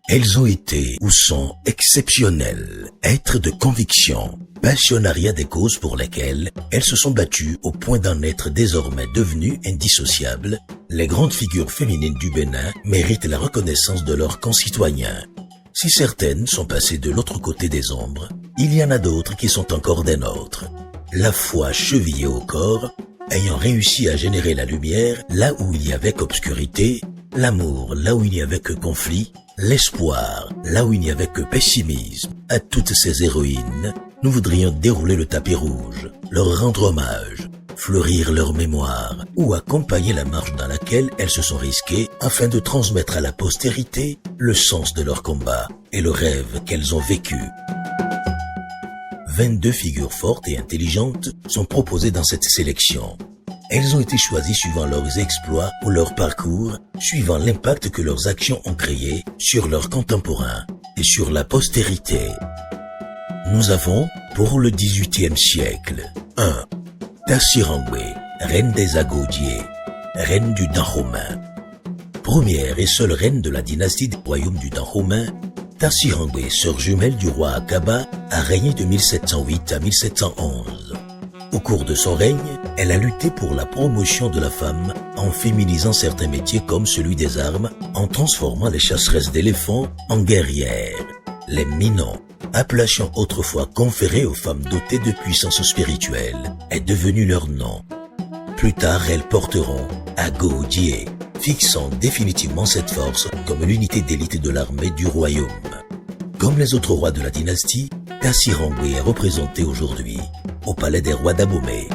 Elles ont été ou sont exceptionnelles, êtres de conviction, passionnariat des causes pour lesquelles elles se sont battues au point d'en être désormais devenues indissociables. Les grandes figures féminines du Bénin méritent la reconnaissance de leurs concitoyens. Si certaines sont passées de l'autre côté des ombres, il y en a d'autres qui sont encore des nôtres. La foi chevillée au corps, ayant réussi à générer la lumière là où il y avait qu'obscurité, l'amour là où il n'y avait que conflit, l'espoir là où il n'y avait que pessimisme. À toutes ces héroïnes, nous voudrions dérouler le tapis rouge, leur rendre hommage, fleurir leur mémoire ou accompagner la marche dans laquelle elles se sont risquées afin de transmettre à la postérité le sens de leur combat et le rêve qu'elles ont vécu. 22 figures fortes et intelligentes sont proposées dans cette sélection. Elles ont été choisies suivant leurs exploits ou leur parcours, suivant l'impact que leurs actions ont créé sur leurs contemporains et sur la postérité. Nous avons, pour le XVIIIe siècle, 1. Tassirangwe, reine des Agodiers, reine du Dahomey. Première et seule reine de la dynastie des royaumes du Dahomey, Tassirangwe, sœur jumelle du roi Akaba, a régné de 1708 à 1711. Au cours de son règne, elle a lutté pour la promotion de la femme en féminisant certains métiers comme celui des armes, en transformant les chasseresses d'éléphants en guerrières. Les Minons, appellation autrefois conférée aux femmes dotées de puissance spirituelle, est devenu leur nom. Plus tard, elles porteront Agodie, fixant définitivement cette force comme l'unité d'élite de l'armée du royaume. Comme les autres rois de la dynastie, Tassirangwe est représenté aujourd'hui au palais des rois d'Abomey.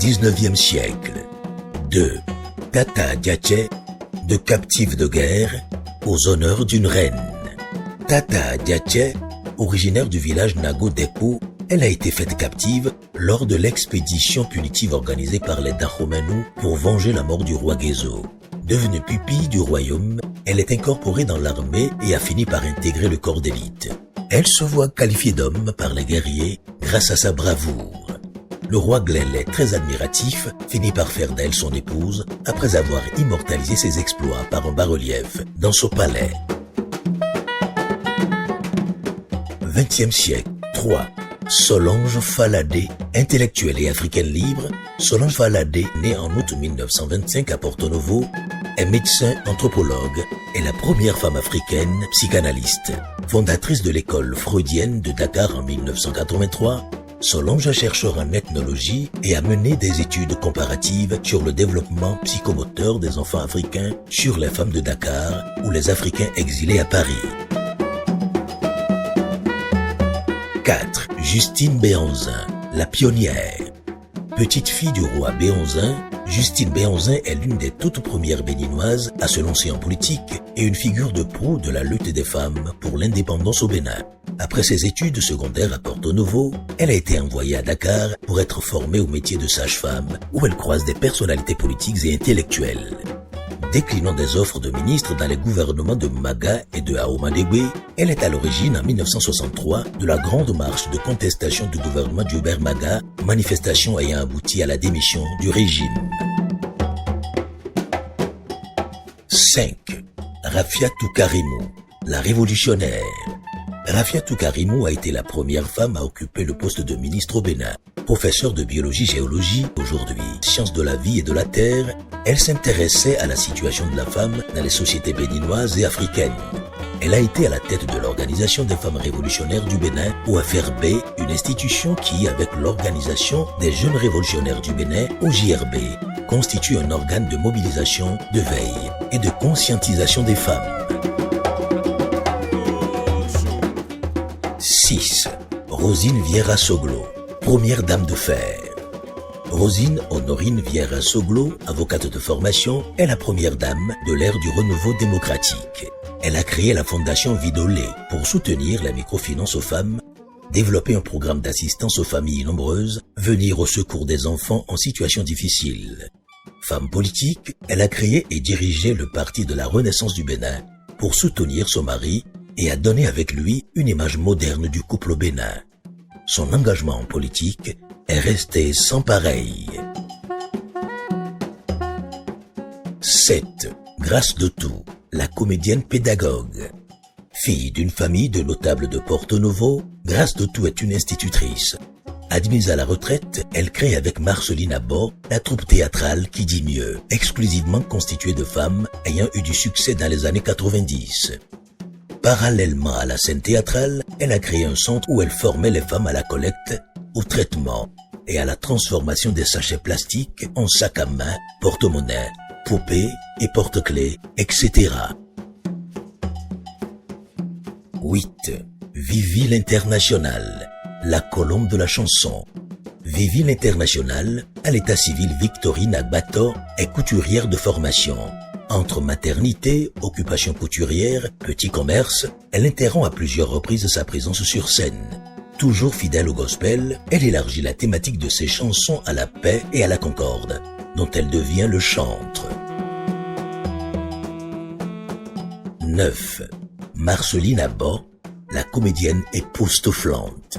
19e siècle. 2. Tata Diaché, de captive de guerre, aux honneurs d'une reine. Tata Diaché, originaire du village Nago Depo, elle a été faite captive lors de l'expédition punitive organisée par les Dahomeyous pour venger la mort du roi Gezo. Devenue pupille du royaume, elle est incorporée dans l'armée et a fini par intégrer le corps d'élite. Elle se voit qualifiée d'homme par les guerriers grâce à sa bravoure. Le roi Glélé, très admiratif, finit par faire d'elle son épouse après avoir immortalisé ses exploits par un bas-relief dans son palais. 20e siècle. 3. Solange Faladé, intellectuelle et africaine libre. Solange Faladé, née en août 1925 à Porto Novo, est médecin anthropologue et la première femme africaine psychanalyste. Fondatrice de l'école freudienne de Dakar en 1983, Solange chercheur en ethnologie et a mené des études comparatives sur le développement psychomoteur des enfants africains, sur les femmes de Dakar ou les Africains exilés à Paris. 4. Justine Béhanzin, la pionnière. Petite fille du roi Béhanzin, Justine Béhanzin est l'une des toutes premières béninoises à se lancer en politique et une figure de proue de la lutte des femmes pour l'indépendance au Bénin. Après ses études secondaires à Porto Novo, elle a été envoyée à Dakar pour être formée au métier de sage-femme, où elle croise des personnalités politiques et intellectuelles. Déclinant des offres de ministre dans les gouvernements de Maga et de Aomadegwe, elle est à l'origine en 1963 de la grande marche de contestation du gouvernement d'Hubert Maga, manifestation ayant abouti à la démission du régime. 5. Rafiatou Karimou, la révolutionnaire. Rafiatou Karimou a été la première femme à occuper le poste de ministre au Bénin. Professeure de biologie-géologie, aujourd'hui sciences de la vie et de la terre, elle s'intéressait à la situation de la femme dans les sociétés béninoises et africaines. Elle a été à la tête de l'Organisation des femmes révolutionnaires du Bénin, OFRB, une institution qui, avec l'Organisation des jeunes révolutionnaires du Bénin, OJRB, constitue un organe de mobilisation, de veille et de conscientisation des femmes. 6. Rosine Vieira Soglo, première dame de fer. Rosine Honorine Vieira Soglo, avocate de formation, est la première dame de l'ère du renouveau démocratique. Elle a créé la fondation Vidolé pour soutenir la microfinance aux femmes, développer un programme d'assistance aux familles nombreuses, venir au secours des enfants en situation difficile. Femme politique, elle a créé et dirigé le Parti de la Renaissance du Bénin pour soutenir son mari et a donné avec lui une image moderne du couple au Bénin. Son engagement en politique est resté sans pareil. 7. Grâce Dotou, la comédienne pédagogue. Fille d'une famille de notables de Porto Novo, Grâce Dotou est une institutrice. Admise à la retraite, elle crée avec Marceline Abor la troupe théâtrale Qui dit mieux, exclusivement constituée de femmes ayant eu du succès dans les années 90. Parallèlement à la scène théâtrale, elle a créé un centre où elle formait les femmes à la collecte, au traitement et à la transformation des sachets plastiques en sacs à main, porte-monnaie, poupées et porte-clés, etc. 8. Vivi l'International, la colombe de la chanson. Vivi l'International, à l'état civil Victorine Agbato, est couturière de formation. Entre maternité, occupation couturière, petit commerce, elle interrompt à plusieurs reprises sa présence sur scène. Toujours fidèle au gospel, elle élargit la thématique de ses chansons à la paix et à la concorde, dont elle devient le chantre. 9. Marceline Abor, la comédienne époustouflante.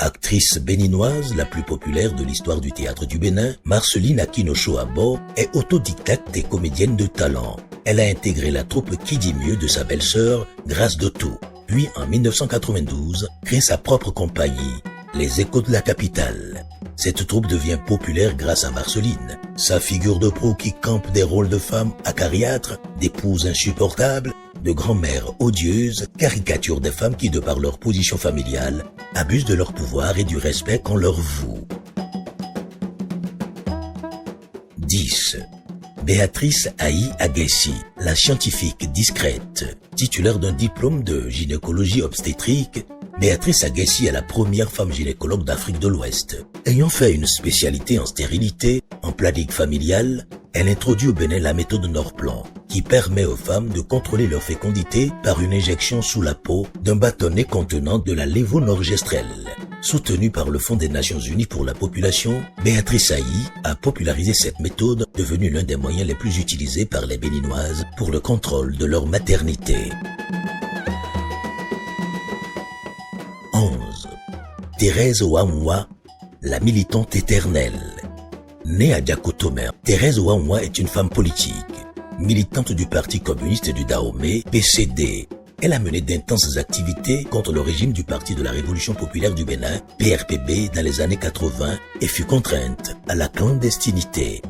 Actrice béninoise la plus populaire de l'histoire du théâtre du Bénin, Marceline Akinosho Abor est autodidacte et comédienne de talent. Elle a intégré la troupe Qui dit mieux de sa belle-sœur, Grâce Dotou. Puis, en 1992, crée sa propre compagnie, Les Échos de la Capitale. Cette troupe devient populaire grâce à Marceline, sa figure de proue qui campe des rôles de femmes acariâtres, d'épouses insupportables, de grand-mères odieuses, caricature des femmes qui, de par leur position familiale, abusent de leur pouvoir et du respect qu'on leur voue. 10. Béatrice Aïe Aguessi, la scientifique discrète. Titulaire d'un diplôme de gynécologie obstétrique, Béatrice Aguessi est la première femme gynécologue d'Afrique de l'Ouest. Ayant fait une spécialité en stérilité, en planning familial, elle introduit au Bénin la méthode Norplan, qui permet aux femmes de contrôler leur fécondité par une injection sous la peau d'un bâtonnet contenant de la lévonorgestrel. Soutenue par le Fonds des Nations Unies pour la population, Béatrice Aïe a popularisé cette méthode, devenue l'un des moyens les plus utilisés par les Béninoises pour le contrôle de leur maternité. 11. Thérèse Ouamwa, la militante éternelle. Née à Diakotomé, Thérèse Ouamwa est une femme politique, militante du Parti communiste du Dahomey, PCD. Elle a mené d'intenses activités contre le régime du Parti de la Révolution populaire du Bénin, PRPB, dans les années 80 et fut contrainte à la clandestinité.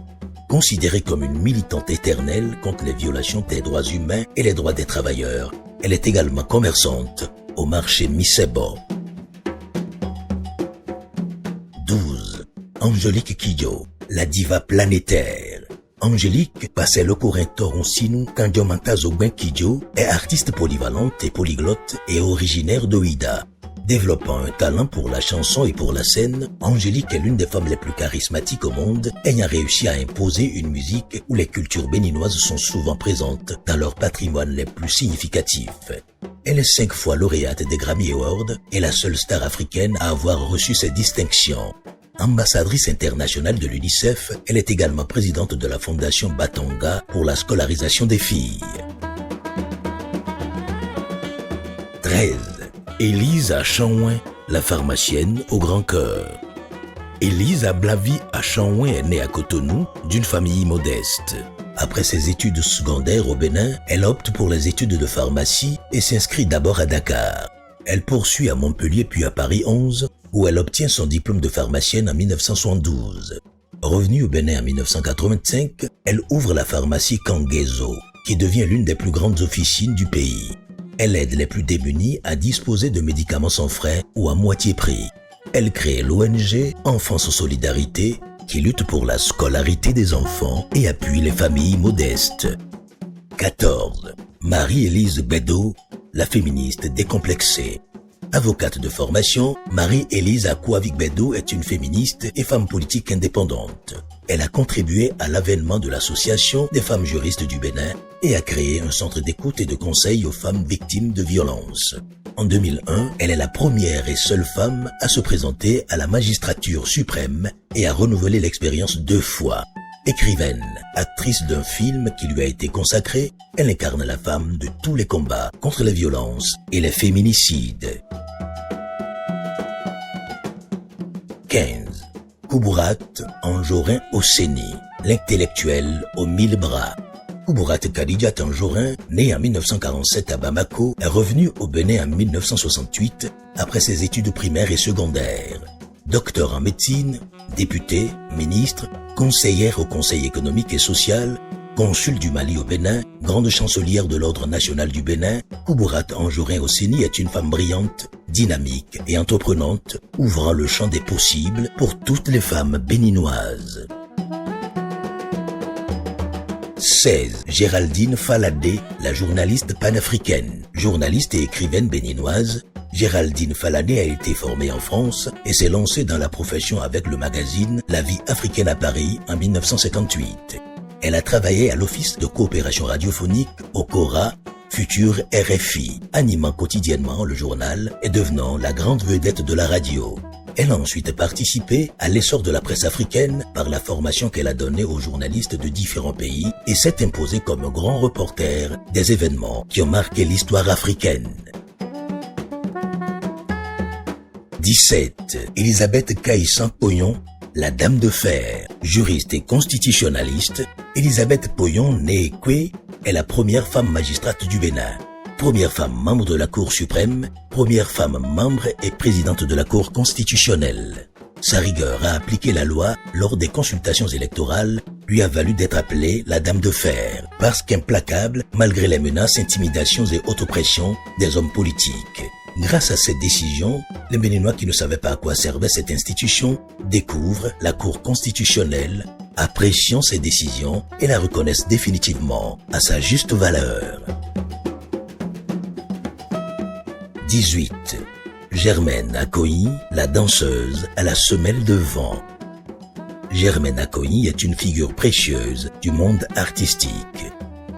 Considérée comme une militante éternelle contre les violations des droits humains et les droits des travailleurs, elle est également commerçante au marché Misebo. 12. Angélique Kidjo, la diva planétaire. Angélique Paselo Corinthor Onsinu Kandiomantazo Ben Kidjo est artiste polyvalente et polyglotte et originaire d'Oïda. Développant un talent pour la chanson et pour la scène, Angélique est l'une des femmes les plus charismatiques au monde, ayant réussi à imposer une musique où les cultures béninoises sont souvent présentes dans leur patrimoine les plus significatifs. Elle est 5 fois lauréate des Grammy Awards et la seule star africaine à avoir reçu ces distinctions. Ambassadrice internationale de l'UNICEF, elle est également présidente de la fondation Batonga pour la scolarisation des filles. 13. Élise Achanouin, la pharmacienne au grand cœur. Élise Ablavi Achanouin est née à Cotonou d'une famille modeste. Après ses études secondaires au Bénin, elle opte pour les études de pharmacie et s'inscrit d'abord à Dakar. Elle poursuit à Montpellier puis à Paris 11, où elle obtient son diplôme de pharmacienne en 1972. Revenue au Bénin en 1985, elle ouvre la pharmacie Kangezo, qui devient l'une des plus grandes officines du pays. Elle aide les plus démunis à disposer de médicaments sans frais ou à moitié prix. Elle crée l'ONG Enfance Solidarité, qui lutte pour la scolarité des enfants et appuie les familles modestes. 14. Marie-Élise Bédo, la féministe décomplexée. Avocate de formation, Marie-Élise Akouavik-Bédo est une féministe et femme politique indépendante. Elle a contribué à l'avènement de l'Association des femmes juristes du Bénin et a créé un centre d'écoute et de conseil aux femmes victimes de violences. En 2001, elle est la première et seule femme à se présenter à la magistrature suprême et à renouveler l'expérience 2 fois. Écrivaine, actrice d'un film qui lui a été consacré, elle incarne la femme de tous les combats contre les violences et les féminicides. 15. Kouburat Anjorin Osséni, l'intellectuel aux 1000 bras. Kouburat Khadija Tanjorin, né en 1947 à Bamako, est revenu au Bénin en 1968 après ses études primaires et secondaires. Docteur en médecine, députée, ministre, conseillère au Conseil économique et social, consul du Mali au Bénin, grande chancelière de l'Ordre national du Bénin, Kouburat Tanjorin Osseni est une femme brillante, dynamique et entreprenante, ouvrant le champ des possibles pour toutes les femmes béninoises. 16. Géraldine Faladé, la journaliste panafricaine. Journaliste et écrivaine béninoise, Géraldine Faladé a été formée en France et s'est lancée dans la profession avec le magazine La Vie africaine à Paris en 1958. Elle a travaillé à l'Office de coopération radiophonique, au CORA, futur RFI, animant quotidiennement le journal et devenant la grande vedette de la radio. Elle a ensuite participé à l'essor de la presse africaine par la formation qu'elle a donnée aux journalistes de différents pays et s'est imposée comme grand reporter des événements qui ont marqué l'histoire africaine. 17. Elisabeth Kaïssan Poyon, la Dame de Fer. Juriste et constitutionnaliste, Elisabeth Poyon, née Koué, est la première femme magistrate du Bénin. Première femme membre de la Cour suprême, première femme membre et présidente de la Cour constitutionnelle. Sa rigueur à appliquer la loi lors des consultations électorales lui a valu d'être appelée la Dame de Fer, parce qu'implacable malgré les menaces, intimidations et hautes pressions des hommes politiques. Grâce à cette décision, les Béninois qui ne savaient pas à quoi servait cette institution découvrent la Cour constitutionnelle, apprécient ses décisions et la reconnaissent définitivement à sa juste valeur. 18. Germaine Acogny, la danseuse à la semelle de vent. Germaine Acogny est une figure précieuse du monde artistique.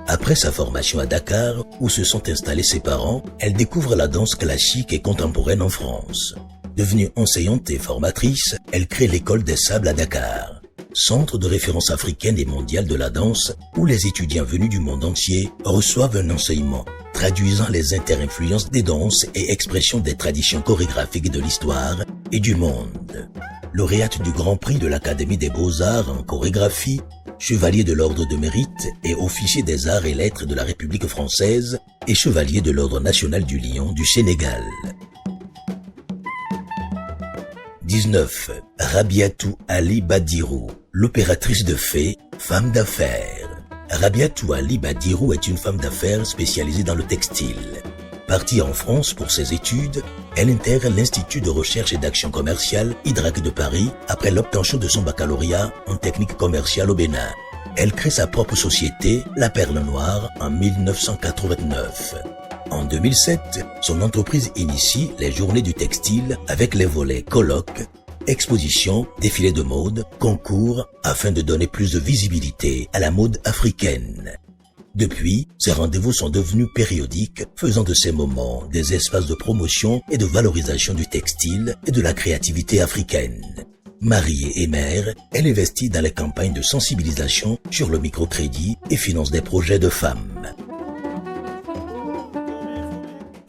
Après sa formation à Dakar, où se sont installés ses parents, elle découvre la danse classique et contemporaine en France. Devenue enseignante et formatrice, elle crée l'École des Sables à Dakar, centre de référence africaine et mondiale de la danse, où les étudiants venus du monde entier reçoivent un enseignement traduisant les interinfluences des danses et expressions des traditions chorégraphiques de l'histoire et du monde. Lauréate du Grand Prix de l'Académie des Beaux-Arts en chorégraphie, chevalier de l'Ordre de Mérite et officier des Arts et Lettres de la République française et chevalier de l'Ordre national du Lion du Sénégal. 19. Rabiatou Ali Badirou, l'opératrice de fées, femme d'affaires. Rabiatou Ali Badirou est une femme d'affaires spécialisée dans le textile. Partie en France pour ses études, elle intègre l'Institut de recherche et d'action commerciale IDRAC de Paris après l'obtention de son baccalauréat en technique commerciale au Bénin. Elle crée sa propre société, La Perle Noire, en 1989. En 2007, son entreprise initie les Journées du textile avec les volets colloques, expositions, défilés de mode, concours, afin de donner plus de visibilité à la mode africaine. Depuis, ces rendez-vous sont devenus périodiques, faisant de ces moments des espaces de promotion et de valorisation du textile et de la créativité africaine. Mariée et mère, elle investit dans les campagnes de sensibilisation sur le microcrédit et finance des projets de femmes.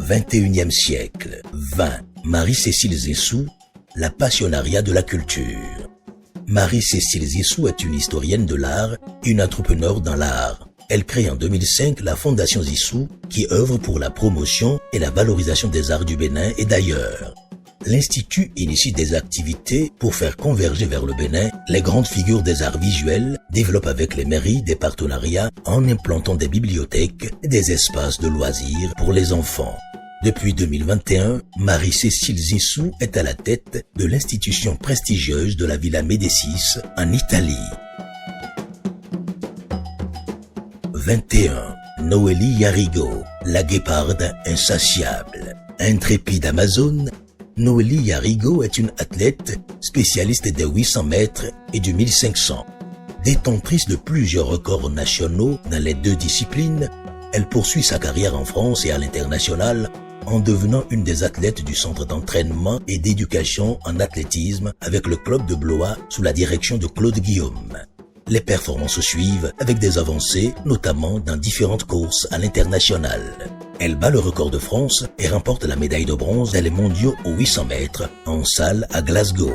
21e siècle, 20. Marie-Cécile Zissou, la passionnariat de la culture. Marie-Cécile Zissou est une historienne de l'art et une entrepreneure dans l'art. Elle crée en 2005 la Fondation Zissou qui œuvre pour la promotion et la valorisation des arts du Bénin et d'ailleurs. L'Institut initie des activités pour faire converger vers le Bénin les grandes figures des arts visuels, développe avec les mairies des partenariats en implantant des bibliothèques et des espaces de loisirs pour les enfants. Depuis 2021, Marie-Cécile Zissou est à la tête de l'institution prestigieuse de la Villa Médicis en Italie. 21. Noélie Yarigo, la guéparde insatiable. Intrépide Amazone, Noélie Yarigo est une athlète spécialiste des 800 mètres et du 1500. Détentrice de plusieurs records nationaux dans les deux disciplines, elle poursuit sa carrière en France et à l'international en devenant une des athlètes du centre d'entraînement et d'éducation en athlétisme avec le club de Blois sous la direction de Claude Guillaume. Les performances suivent avec des avancées, notamment dans différentes courses à l'international. Elle bat le record de France et remporte la médaille de bronze dans les mondiaux aux 800 mètres en salle à Glasgow.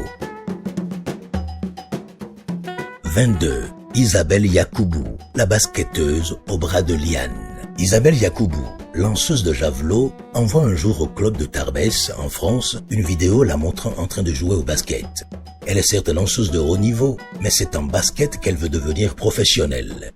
22. Isabelle Yacoubou, la basketteuse au bras de liane. Isabelle Yacoubou, lanceuse de javelot, envoie un jour au club de Tarbes, en France, une vidéo la montrant en train de jouer au basket. Elle est certes lanceuse de haut niveau, mais c'est en basket qu'elle veut devenir professionnelle.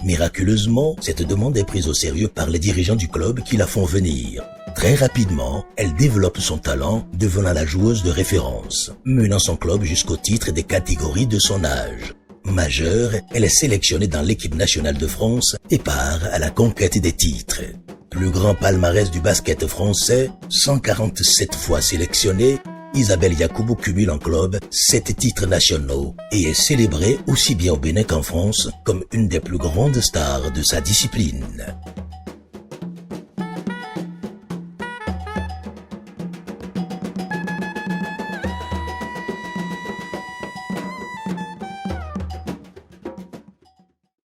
Miraculeusement, cette demande est prise au sérieux par les dirigeants du club qui la font venir. Très rapidement, elle développe son talent, devenant la joueuse de référence, menant son club jusqu'au titre des catégories de son âge. Majeure, elle est sélectionnée dans l'équipe nationale de France et part à la conquête des titres. Plus grand palmarès du basket français, 147 fois sélectionnée, Isabelle Yacoubou cumule en club 7 titres nationaux et est célébrée aussi bien au Bénin qu'en France comme une des plus grandes stars de sa discipline.